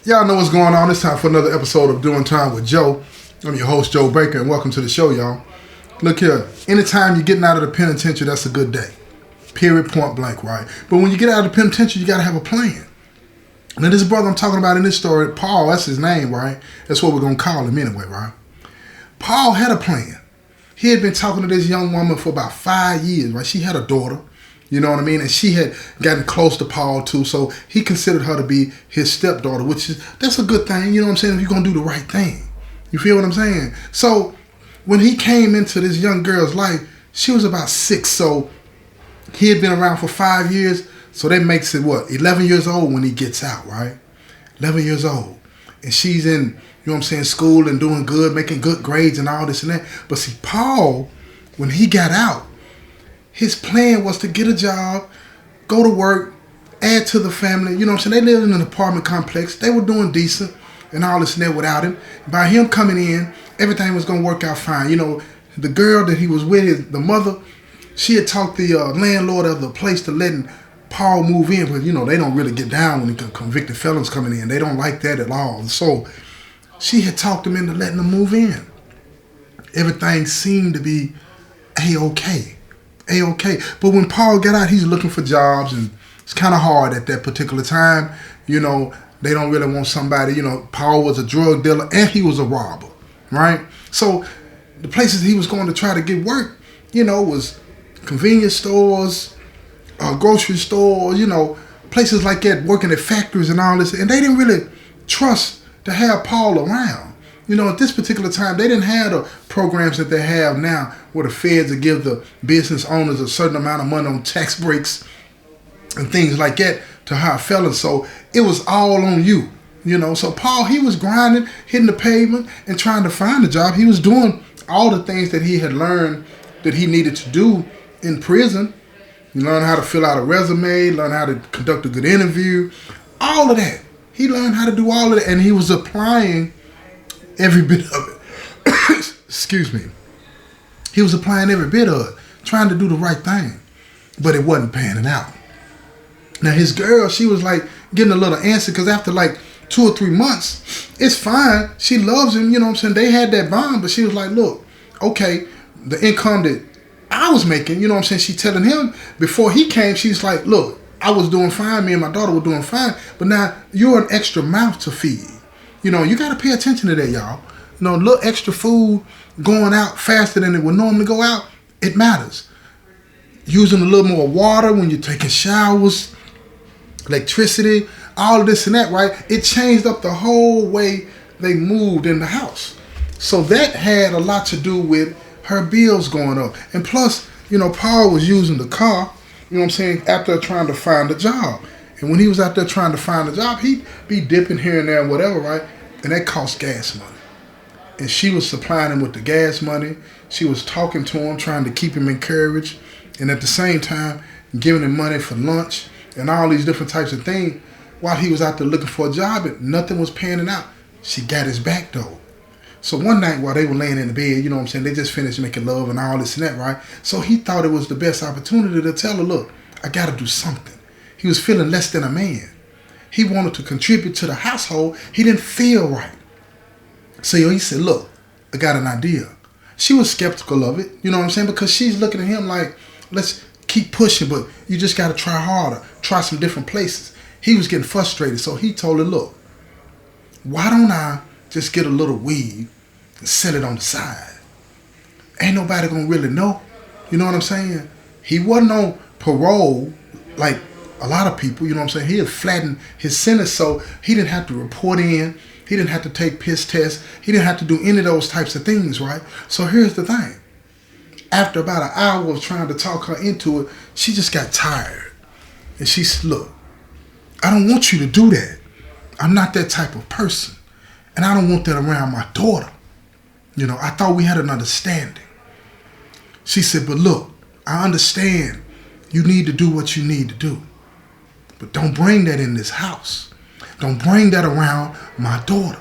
Y'all know what's going on. It's time for another episode of Doing Time with Joe. I'm your host, Joe Baker, and welcome to the show, y'all. Look here, anytime you're getting out of the penitentiary, that's a good day. Period, point blank, right? But when you get out of the penitentiary, you got to have a plan. Now, this brother I'm talking about in this story, Paul, that's his name, right? That's what we're going to call him anyway, right? Paul had a plan. He had been talking to this young woman for about 5 years, right? She had a daughter, you know what I mean? And she had gotten close to Paul too, so he considered her to be his stepdaughter, that's a good thing, you know what I'm saying, if you're going to do the right thing. You feel what I'm saying? So when he came into this young girl's life, she was about 6, so he had been around for 5 years, so that makes it, 11 years old when he gets out, right? 11 years old. And she's in, you know what I'm saying, school and doing good, making good grades and all this and that. But see, Paul, when he got out, his plan was to get a job, go to work, add to the family. You know what I'm saying? They lived in an apartment complex. They were doing decent and all this and that without him. By him coming in, everything was going to work out fine. You know, the girl that he was with, the mother, she had talked the landlord of the place to letting Paul move in. But, you know, they don't really get down when convicted felons coming in. They don't like that at all. So she had talked him into letting him move in. Everything seemed to be A-okay. A-okay. But when Paul got out, he's looking for jobs, and it's kind of hard at that particular time. You know, they don't really want somebody, you know, Paul was a drug dealer and he was a robber, right? So the places he was going to try to get work, you know, was convenience stores, grocery stores, you know, places like that, working at factories and all this. And they didn't really trust to have Paul around. You know, at this particular time, they didn't have the programs that they have now where the feds would give the business owners a certain amount of money on tax breaks and things like that to hire felons. So it was all on you, you know. So Paul, he was grinding, hitting the pavement and trying to find a job. He was doing all the things that he had learned that he needed to do in prison. You learn how to fill out a resume, learn how to conduct a good interview, all of that. He learned how to do all of that, and he was applying every bit of it. Excuse me. He was applying every bit of it, trying to do the right thing, but it wasn't panning out. Now his girl, she was like getting a little antsy because after like 2 or 3 months, it's fine. She loves him, you know what I'm saying? They had that bond, but she was like, look, okay, the income that I was making, you know what I'm saying? She telling him before he came, she's like, look, I was doing fine. Me and my daughter were doing fine, but now you're an extra mouth to feed. You know, you got to pay attention to that, y'all. You know, a little extra food going out faster than it would normally go out, it matters. Using a little more water when you're taking showers, electricity, all of this and that, right? It changed up the whole way they moved in the house. So that had a lot to do with her bills going up. And plus, you know, Paul was using the car, you know what I'm saying, after trying to find a job. And when he was out there trying to find a job, he'd be dipping here and there and whatever, right? And that cost gas money. And she was supplying him with the gas money. She was talking to him, trying to keep him encouraged. And at the same time, giving him money for lunch and all these different types of things while he was out there looking for a job, and nothing was panning out. She got his back, though. So one night while they were laying in the bed, you know what I'm saying, they just finished making love and all this and that, right? So he thought it was the best opportunity to tell her, look, I got to do something. He was feeling less than a man. He wanted to contribute to the household. He didn't feel right. So he said, look, I got an idea. She was skeptical of it, you know what I'm saying? Because she's looking at him like, let's keep pushing, but you just got to try harder, try some different places. He was getting frustrated, so he told her, look, why don't I just get a little weed and set it on the side? Ain't nobody gonna really know, you know what I'm saying? He wasn't on parole like a lot of people, you know what I'm saying? He had flattened his sentence, so he didn't have to report in. He didn't have to take piss tests. He didn't have to do any of those types of things, right? So here's the thing. After about an hour of trying to talk her into it, she just got tired. And she said, look, I don't want you to do that. I'm not that type of person. And I don't want that around my daughter. You know, I thought we had an understanding. She said, but look, I understand you need to do what you need to do. But don't bring that in this house. Don't bring that around my daughter.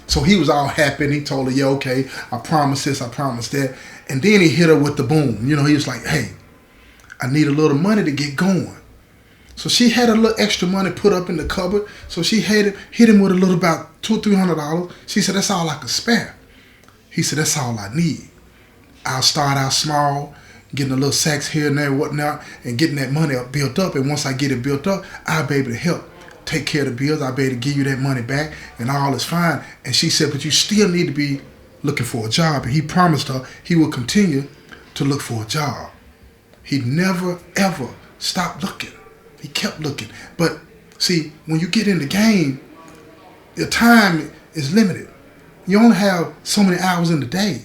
So he was all happy and he told her, yeah, okay, I promise this, I promise that. And then he hit her with the boom. You know, he was like, hey, I need a little money to get going. So she had a little extra money put up in the cupboard. So she hit him with a little about $200 or $300. She said, that's all I could spare. He said, that's all I need. I'll start out small, getting a little sacks here and there and whatnot, and getting that money built up. And once I get it built up, I'll be able to help take care of the bills. I'll be able to give you that money back, and all is fine. And she said, but you still need to be looking for a job. And he promised her he would continue to look for a job. He never, ever stopped looking. He kept looking. But see, when you get in the game, your time is limited. You only have so many hours in the day,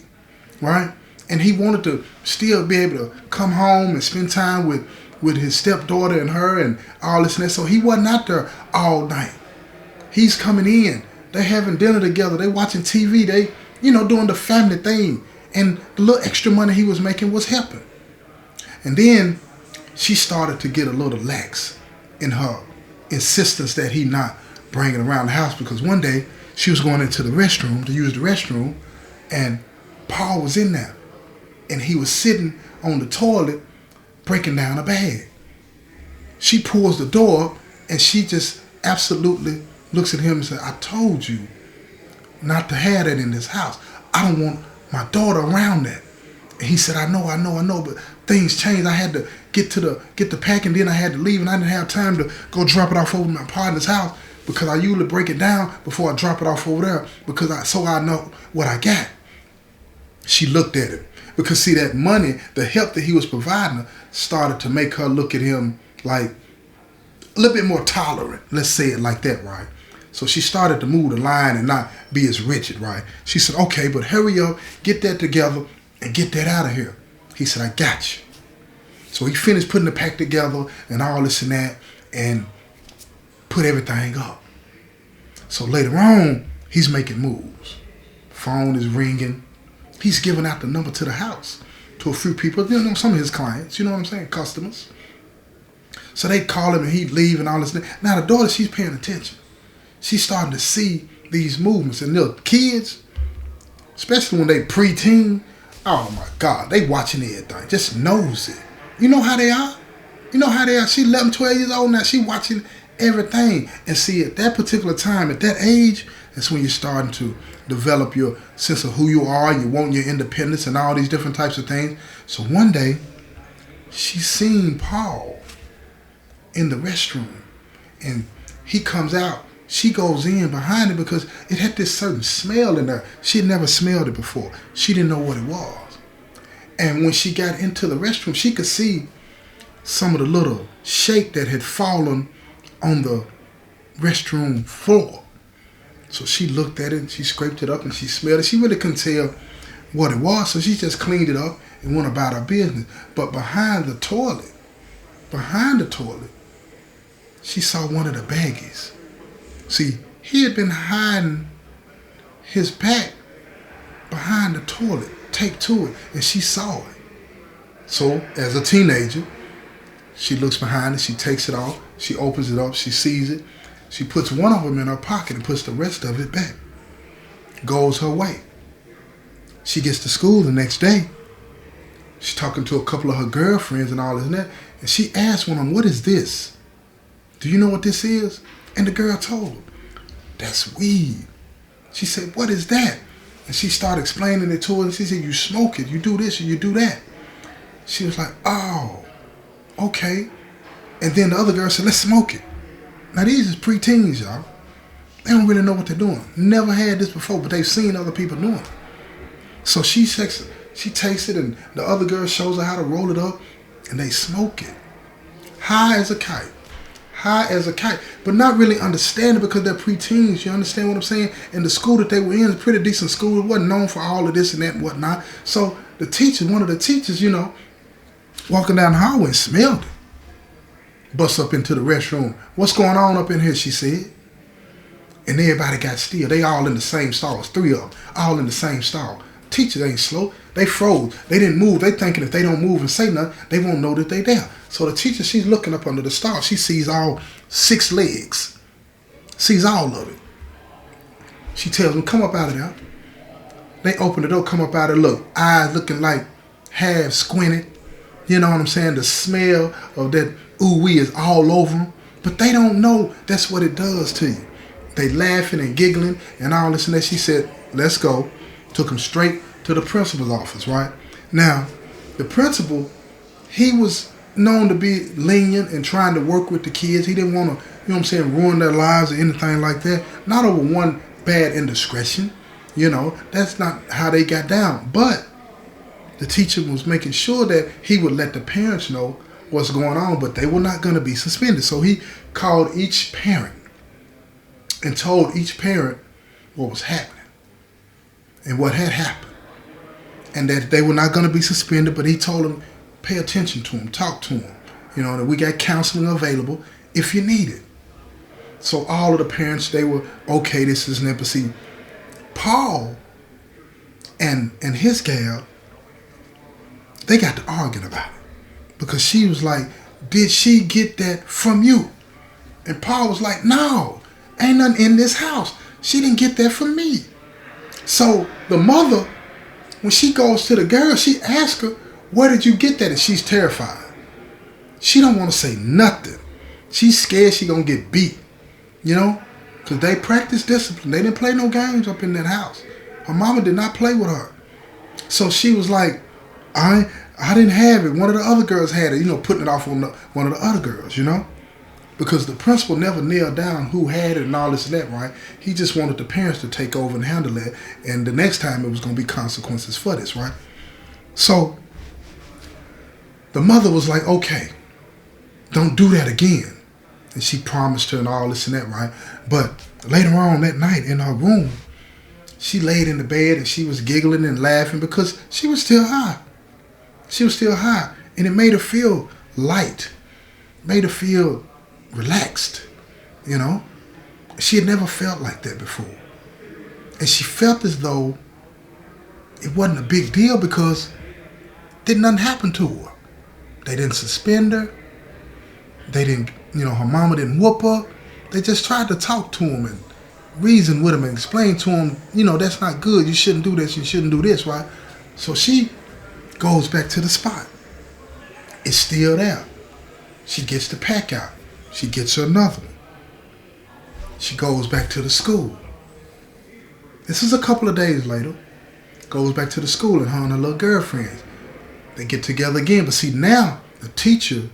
right? And he wanted to still be able to come home and spend time with his stepdaughter and her and all this and that. So he wasn't out there all night. He's coming in. They having dinner together. They watching TV. They, doing the family thing. And the little extra money he was making was helping. And then she started to get a little lax in her insistence that he not bringing around the house, because one day she was going into the restroom to use the restroom, and Paul was in there, and he was sitting on the toilet breaking down a bag. She pulls the door up, and she just absolutely looks at him and says, I told you not to have that in this house. I don't want my daughter around that. And he said, I know, but things changed. I had to get the pack, and then I had to leave, and I didn't have time to go drop it off over my partner's house, because I usually break it down before I drop it off over there, so I know what I got. She looked at him, because see, that money, the help that he was providing her, started to make her look at him like a little bit more tolerant. Let's say it like that, right? So she started to move the line and not be as rigid, right? She said, okay, but hurry up, get that together, and get that out of here. He said, I got you. So he finished putting the pack together and all this and that, and put everything up. So later on, he's making moves. Phone is ringing. He's giving out the number to the house to a few people, some of his clients, you know what I'm saying, customers. So they call him, and he'd leave and all this. Now the daughter, she's paying attention. She's starting to see these movements. And the kids, especially when they preteen, oh my God, they watching everything, just knows it. You know how they are? She 11, 12 years old now. She watching everything. And see, at that particular time, at that age, that's when you're starting to develop your sense of who you are. You want your independence and all these different types of things. So one day, she seen Paul in the restroom, and he comes out. She goes in behind it, because it had this certain smell in there. She had never smelled it before. She didn't know what it was. And when she got into the restroom, she could see some of the little shake that had fallen on the restroom floor. So she looked at it, and she scraped it up, and she smelled it. She really couldn't tell what it was, so she just cleaned it up and went about her business. But behind the toilet, she saw one of the baggies. See, he had been hiding his pack behind the toilet, taped to it, and she saw it. So, as a teenager, she looks behind it, she takes it off, she opens it up, she sees it, she puts one of them in her pocket and puts the rest of it back. Goes her way. She gets to school the next day. She's talking to a couple of her girlfriends and all this and that, and she asked one of them, what is this? Do you know what this is? And the girl told her, that's weed. She said, what is that? And she started explaining it to her, and she said, you smoke it, you do this, and you do that. She was like, oh, okay. And then the other girl said, let's smoke it. Now these is preteens, y'all. They don't really know what they're doing. Never had this before, but they've seen other people doing it. So she takes it, and the other girl shows her how to roll it up, and they smoke it. High as a kite. But not really understanding, because they're preteens. You understand what I'm saying? And the school that they were in is a pretty decent school. It wasn't known for all of this and that and whatnot. So the teacher, one of the teachers, walking down the hallway, smelled it. Busts up into the restroom. What's going on up in here, she said. And everybody got still. They all in the same stall. It's 3 of them, all in the same stall. Teachers ain't slow. They froze. They didn't move. They thinking if they don't move and say nothing, they won't know that they there. So the teacher, she's looking up under the stall. She sees all 6 legs. Sees all of it. She tells them, come up out of there. They open the door, come up out of there. Look, eyes looking like half squinted. You know what I'm saying? The smell of that ooh-wee is all over them. But they don't know that's what it does to you. They laughing and giggling and all this and that. She said, let's go. Took them straight to the principal's office, right? Now, the principal, he was known to be lenient and trying to work with the kids. He didn't want to, you know what I'm saying, ruin their lives or anything like that. Not over one bad indiscretion. You know, that's not how they got down. But the teacher was making sure that he would let the parents know what's going on, but they were not going to be suspended. So he called each parent and told each parent what was happening and what had happened, and that they were not going to be suspended, but he told them, pay attention to them, talk to them, you know, that we got counseling available if you need it. So all of the parents, they were, okay, this is an empathy. Paul and his gal, they got to arguing about it because she was like, did she get that from you? And Paul was like, no, ain't nothing in this house. She didn't get that from me. So the mother, when she goes to the girl, she asks her, where did you get that? And she's terrified. She don't want to say nothing. She's scared she gonna get beat, you know, because they practice discipline. They didn't play no games up in that house. Her mama did not play with her. So she was like, I didn't have it. One of the other girls had it, you know, putting it off on one of the other girls, you know, because the principal never nailed down who had it and all this and that, right? He just wanted the parents to take over and handle it. And the next time it was going to be consequences for this, right? So the mother was like, okay, don't do that again. And she promised her and all this and that, right? But later on that night in her room, she laid in the bed and she was giggling and laughing because she was still high. She was still high. And it made her feel light, made her feel relaxed, you know. She had never felt like that before. And she felt as though it wasn't a big deal because didn't nothing happen to her. They didn't suspend her. They didn't, you know, her mama didn't whoop her. They just tried to talk to him and reason with him and explain to him, you know, that's not good. You shouldn't do this. You shouldn't do this, right? So she goes back to the spot. It's still there. She gets the pack out. She gets her another one. She goes back to the school. This is a couple of days later. Goes back to the school and her and her little girlfriends. They get together again. But see, now the teacher,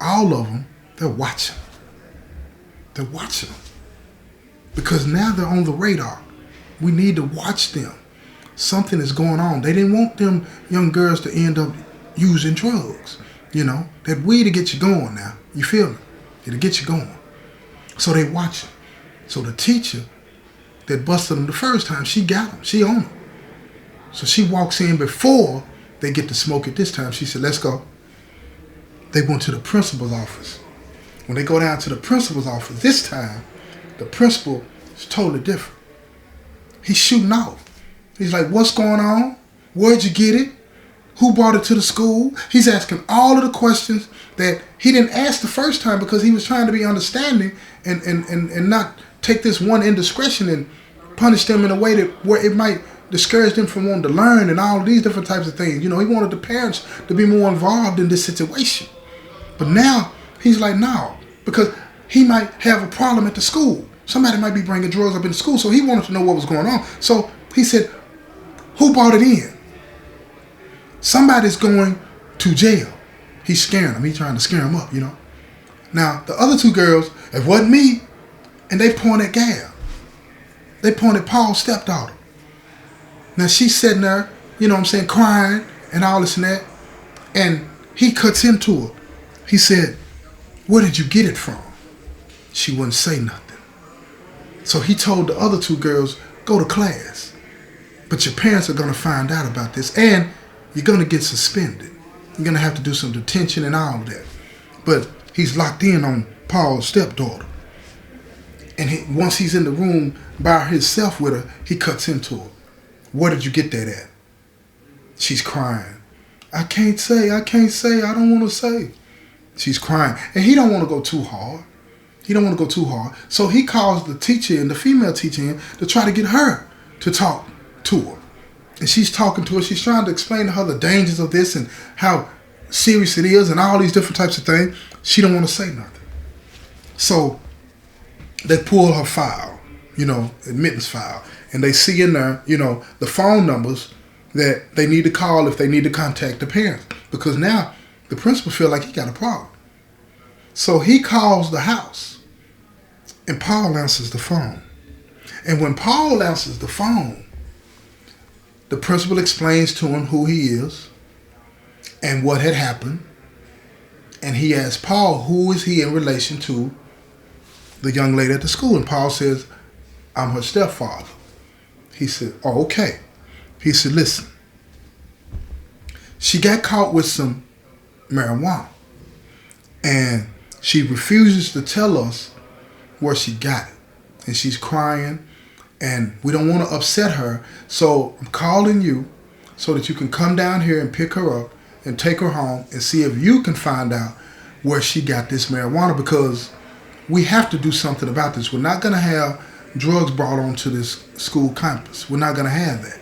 all of them, they're watching. They're watching them. Because now they're on the radar. We need to watch them. Something is going on. They didn't want them young girls to end up using drugs. You know, that weed to get you going now. You feel me? It'll get you going. So they watch them. So the teacher that busted them the first time, she got them. She on them. So she walks in before they get to smoke it this time. She said, let's go. They went to the principal's office. When they go down to the principal's office this time, the principal is totally different. He's shooting off. He's like, what's going on? Where'd you get it? Who brought it to the school? He's asking all of the questions that he didn't ask the first time because he was trying to be understanding and not take this one indiscretion and punish them in a way that where it might discourage them from wanting to learn and all of these different types of things. You know, he wanted the parents to be more involved in this situation. But now he's like, no, because he might have a problem at the school. Somebody might be bringing drugs up in the school, so he wanted to know what was going on. So he said, who brought it in? Somebody's going to jail. He's scaring them. He's trying to scare them up, you know. Now, the other two girls, it wasn't me, and they pointed at Gal. They pointed Paul's stepdaughter. Now, she's sitting there, you know what I'm saying, crying and all this and that. And he cuts into her. He said, where did you get it from? She wouldn't say nothing. So he told the other two girls, go to class. But your parents are going to find out about this, and you're going to get suspended. You're going to have to do some detention and all of that. But he's locked in on Paul's stepdaughter. And once he's in the room by himself with her, he cuts into her. Where did you get that at? She's crying. I can't say, I don't want to say. She's crying. And he don't want to go too hard. So he calls the teacher and the female teacher in to try to get her to talk to her. And she's talking to her. She's trying to explain to her the dangers of this and how serious it is and all these different types of things, she don't want to say nothing. So they pull her file, admittance file, and they see in there, the phone numbers that they need to call if they need to contact the parents. Because now the principal feel like he got a problem. So he calls the house, and Paul answers the phone. And when Paul answers the phone, the principal explains to him who he is and what had happened. And he asks Paul, who is he in relation to the young lady at the school? And Paul says, I'm her stepfather. He said, oh, okay. He said, listen, she got caught with some marijuana, and she refuses to tell us where she got it. And she's crying, and we don't want to upset her. So I'm calling you so that you can come down here and pick her up and take her home and see if you can find out where she got this marijuana, because we have to do something about this. We're not going to have drugs brought onto this school campus. We're not going to have that.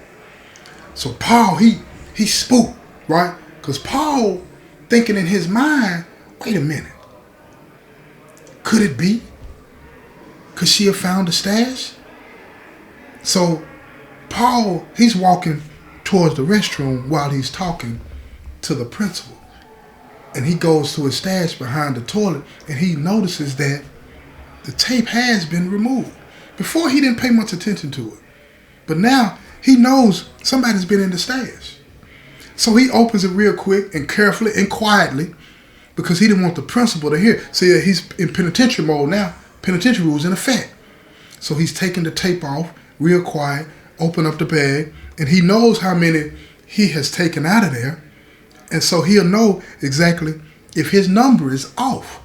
So Paul, he spooked, right? Because Paul thinking in his mind, wait a minute. Could it be? Could she have found a stash? So Paul, he's walking towards the restroom while he's talking to the principal. And he goes to his stash behind the toilet, and he notices that the tape has been removed. Before, he didn't pay much attention to it. But now he knows somebody's been in the stash. So he opens it real quick and carefully and quietly, because he didn't want the principal to hear. See, he's in penitentiary mode now. Penitentiary rules in effect. So he's taking the tape off real quiet, open up the bag, and he knows how many he has taken out of there. And so he'll know exactly if his number is off.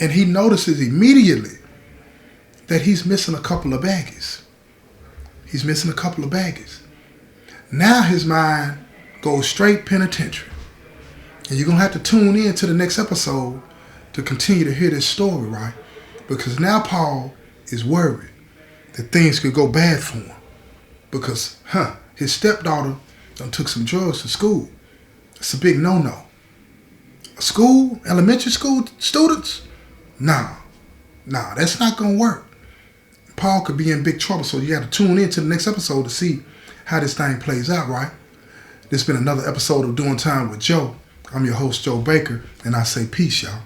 And he notices immediately that he's missing a couple of baggies. He's missing a couple of baggies. Now his mind goes straight penitentiary. And you're going to have to tune in to the next episode to continue to hear this story, right? Because now Paul is worried that things could go bad for him. Because, his stepdaughter done took some drugs to school. It's a big no-no. School, elementary school students? Nah, that's not going to work. Paul could be in big trouble, so you got to tune in to the next episode to see how this thing plays out, right? This has been another episode of Doing Time with Joe. I'm your host, Joe Baker, and I say peace, y'all.